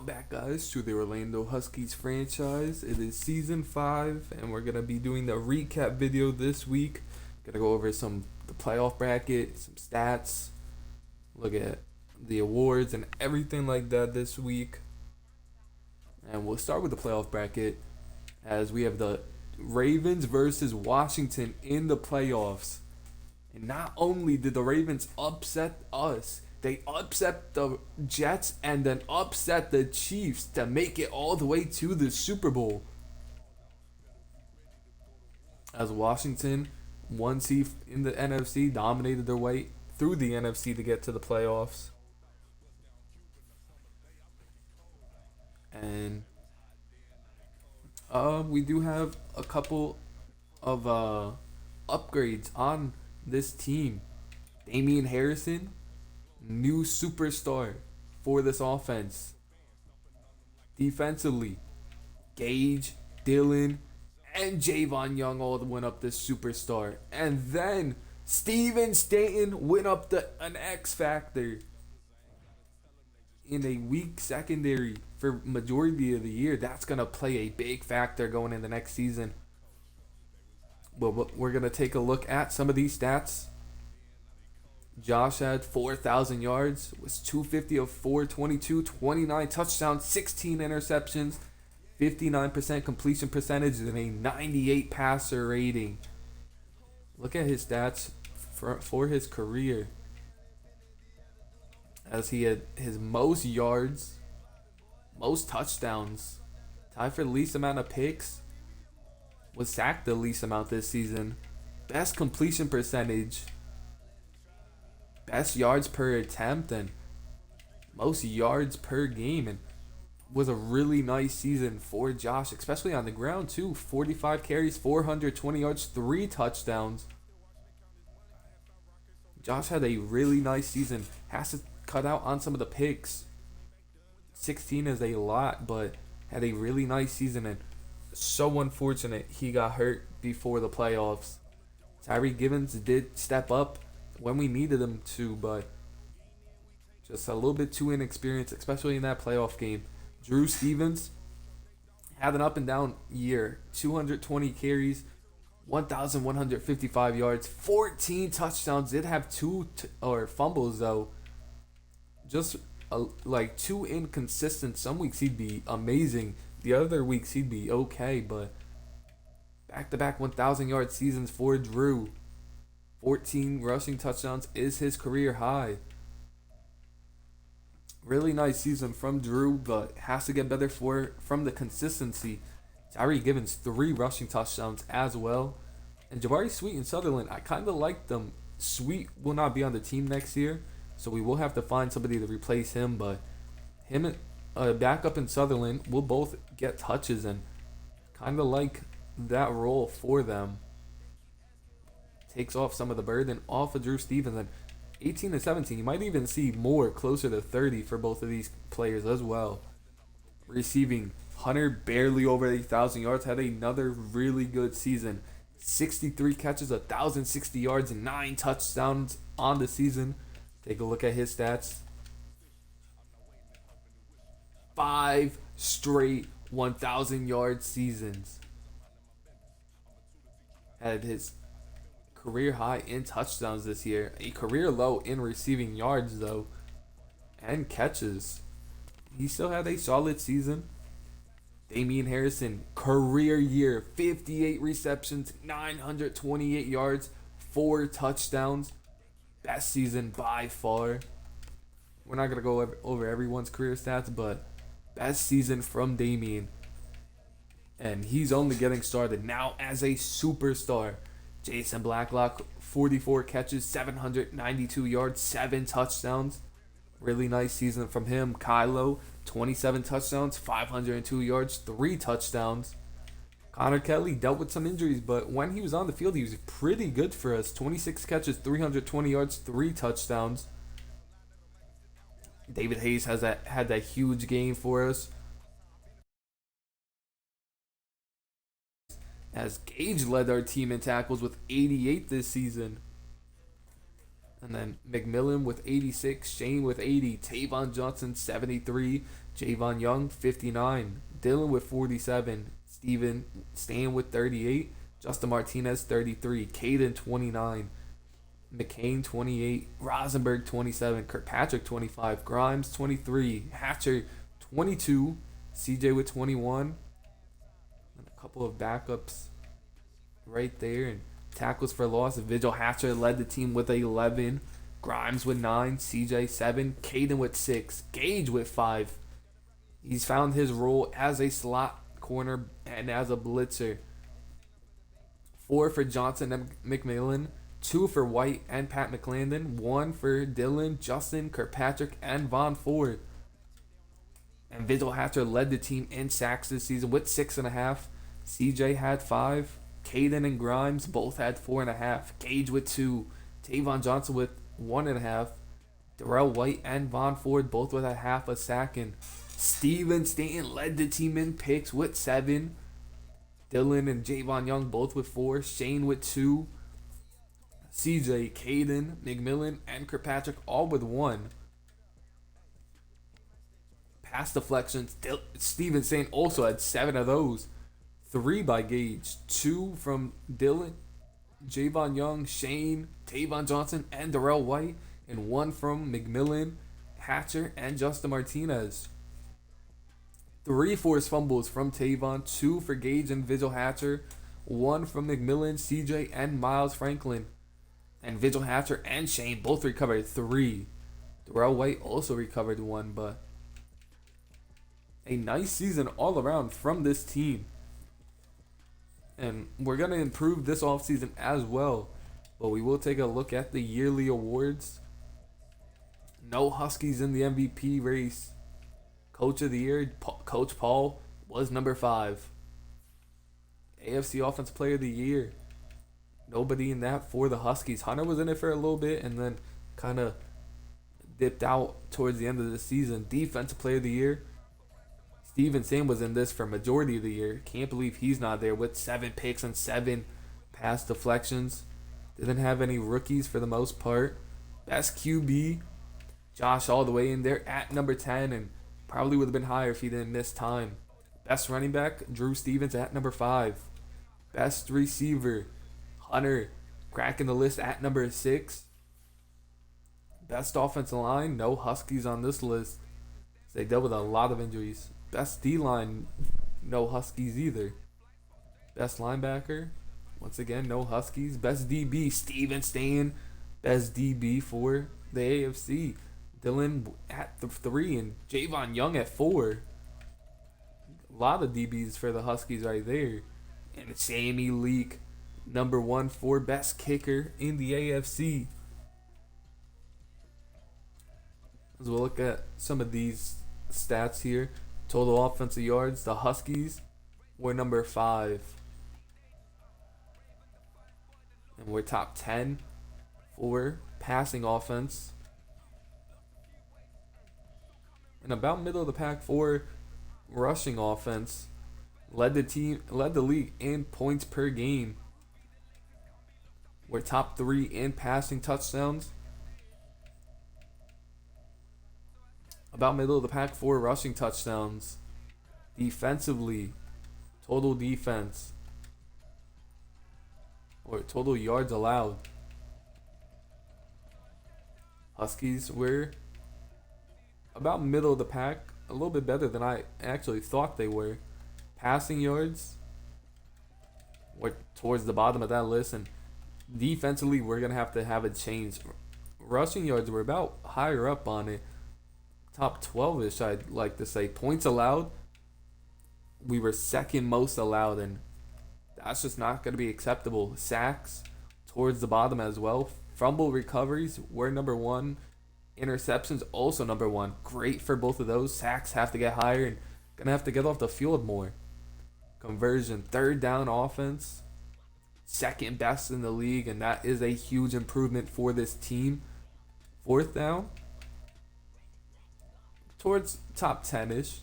back, guys, to the Orlando Huskies franchise. It is season 5, and we're gonna be doing the recap video this week. Gonna go over some the playoff bracket, some stats, look at the awards and everything like that this week. And we'll start with the playoff bracket as we have the Ravens versus Washington in the playoffs. And not only did the Ravens upset us, they upset the Jets and then upset the Chiefs to make it all the way to the Super Bowl. As Washington, one seed in the NFC, dominated their way through the NFC to get to the playoffs. And we do have a couple of upgrades on this team. Damian Harrison, new superstar for this offense. Defensively, Gage, Dillon, and Javon Young all went up this superstar. And then Steven Stanton went up an X Factor in a weak secondary for majority of the year. That's going to play a big factor going in the next season. But we're going to take a look at some of these stats. Josh had 4,000 yards, was 250 of 422, 29 touchdowns, 16 interceptions, 59% completion percentage, and a 98 passer rating. Look at his stats for his career. As he had his most yards, most touchdowns, tied for the least amount of picks, was sacked the least amount this season, best completion percentage, best yards per attempt, and most yards per game. And was a really nice season for Josh, especially on the ground too. 45 carries, 420 yards, 3 touchdowns. Josh had a really nice season. Has to cut out on some of the picks. 16 is a lot, but had a really nice season, and so unfortunate he got hurt before the playoffs. Tyree Givens did step up when we needed him to, but just a little bit too inexperienced, especially in that playoff game. Drew Stevens had an up and down year. 220 carries, 1,155 yards, 14 touchdowns. Did have or fumbles though. Just like too inconsistent. Some weeks he'd be amazing. The other weeks he'd be okay, but back-to-back 1,000-yard seasons for Drew. 14 rushing touchdowns is his career high. Really nice season from Drew, but has to get better from the consistency. Tyree Givens 3 rushing touchdowns as well. And Jabari Sweet and Sutherland, I kind of like them. Sweet will not be on the team next year, so we will have to find somebody to replace him, but him and backup and Sutherland will both get touches, and kind of like that role for them. Takes off some of the burden off of Drew Stevens. And 18 to 17, you might even see more, closer to 30 for both of these players as well. Receiving, Hunter barely over 8,000 yards, had another really good season. 63 catches, 1,060 yards, and 9 touchdowns on the season. Take a look at his stats. 5 straight 1,000-yard seasons. Had his career high in touchdowns this year. A career low in receiving yards, though, and catches. He still had a solid season. Damian Harrison, career year, 58 receptions, 928 yards, 4 touchdowns. Best season by far. We're not going to go over everyone's career stats, but best season from Damian. And he's only getting started now as a superstar. Jason Blacklock, 44 catches, 792 yards, 7 touchdowns. Really nice season from him. Kylo, 27 touchdowns, 502 yards, 3 touchdowns. Connor Kelly dealt with some injuries, but when he was on the field, he was pretty good for us. 26 catches, 320 yards, 3 touchdowns. David Hayes had that huge game for us. As Gage led our team in tackles with 88 this season. And then McMillan with 86, Shane with 80, Tavon Johnson 73, Javon Young 59, Dylan with 47, Steven Stan with 38, Justin Martinez 33, Caden 29, McCain 28, Rosenberg 27, Kirkpatrick 25, Grimes 23, Hatcher 22, CJ with 21, and a couple of backups right there. And tackles for loss, Vigil Hatcher led the team with 11, Grimes with 9, CJ 7, Caden with 6, Gage with 5. He's found his role as a slot corner and as a blitzer. 4 for Johnson and McMillan, 2 for White and Pat McClandon, 1 for Dylan, Justin, Kirkpatrick, and Von Ford. And Vigil Hatcher led the team in sacks this season with 6.5. CJ had 5. Caden and Grimes both had 4.5. Gage with 2. Tavon Johnson with 1.5. Darrell White and Von Ford both with a half a sack. And Steven Stanton led the team in picks with 7. Dylan and Javon Young both with 4. Shane with 2. CJ, Caden, McMillan, and Kirkpatrick all with 1. Pass deflections, Steven Stanton also had 7 of those. 3 by Gage, 2 from Dylan, Javon Young, Shane, Tavon Johnson, and Darrell White, and 1 from McMillan, Hatcher, and Justin Martinez. 3 forced fumbles from Tavon, 2 for Gage and Vigil Hatcher, 1 from McMillan, CJ, and Miles Franklin. And Vigil Hatcher and Shane both recovered 3. Darrell White also recovered 1, but a nice season all around from this team. And we're going to improve this offseason as well. But we will take a look at the yearly awards. No Huskies in the MVP race. Coach of the Year, Coach Paul, was number 5. AFC Offensive Player of the Year, nobody in that for the Huskies. Hunter was in it for a little bit and then kind of dipped out towards the end of the season. Defensive Player of the Year, Steven Sam was in this for majority of the year. Can't believe he's not there with 7 picks and 7 pass deflections. Didn't have any rookies for the most part. Best QB, Josh all the way in there at number 10 and probably would have been higher if he didn't miss time. Best running back, Drew Stevens at number 5. Best receiver, Hunter cracking the list at number 6. Best offensive line, no Huskies on this list. They dealt with a lot of injuries. Best D-line, no Huskies either. Best linebacker, once again, no Huskies. Best DB, Steven Stan. Best DB for the AFC, Dylan at 3 and Javon Young at 4. A lot of DBs for the Huskies right there. And Sammy Leak, number 1 for best kicker in the AFC. As we'll look at some of these stats here. Total offensive yards, the Huskies were number 5. And we're top 10 for passing offense. And about middle of the pack for rushing offense. Led the league in points per game. We're top 3 in passing touchdowns. About middle of the pack for rushing touchdowns. Defensively, total defense, or total yards allowed, Huskies were about middle of the pack, a little bit better than I actually thought they were. Passing yards, we're towards the bottom of that list, and defensively we're going to have a change. Rushing yards were about higher up on it. Top 12-ish, I'd like to say. Points allowed, we were second most allowed, and that's just not going to be acceptable. Sacks, towards the bottom as well. Fumble recoveries, we're number 1. Interceptions, also number 1. Great for both of those. Sacks have to get higher and going to have to get off the field more. Conversion, third down offense, second best in the league, and that is a huge improvement for this team. Fourth down, towards top 10-ish.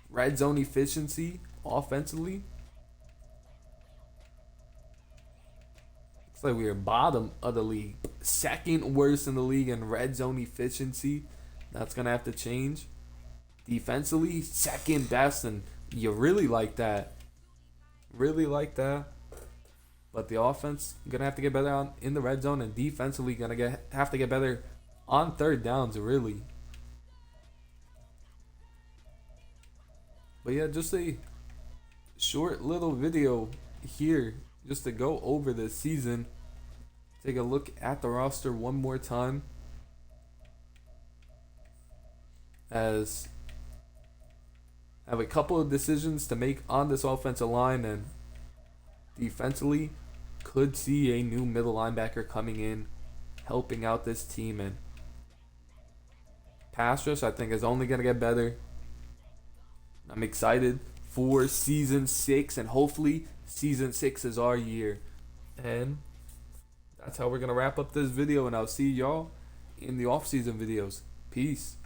Red zone efficiency offensively, Looks like we are bottom of the league. Second worst in the league in red zone efficiency. That's going to have to change. Defensively, second best, and you really like that. Really like that. But the offense gonna have to get better on in the red zone, and defensively gonna have to get better on third downs. Really. But yeah, just a short little video here just to go over the season. Take a look at the roster one more time. As I have a couple of decisions to make on this offensive line, and defensively could see a new middle linebacker coming in, helping out this team, and pass rush I think is only gonna get better. I'm excited for season 6, and hopefully season 6 is our year. And that's how we're gonna wrap up this video, and I'll see y'all in the off-season videos. Peace.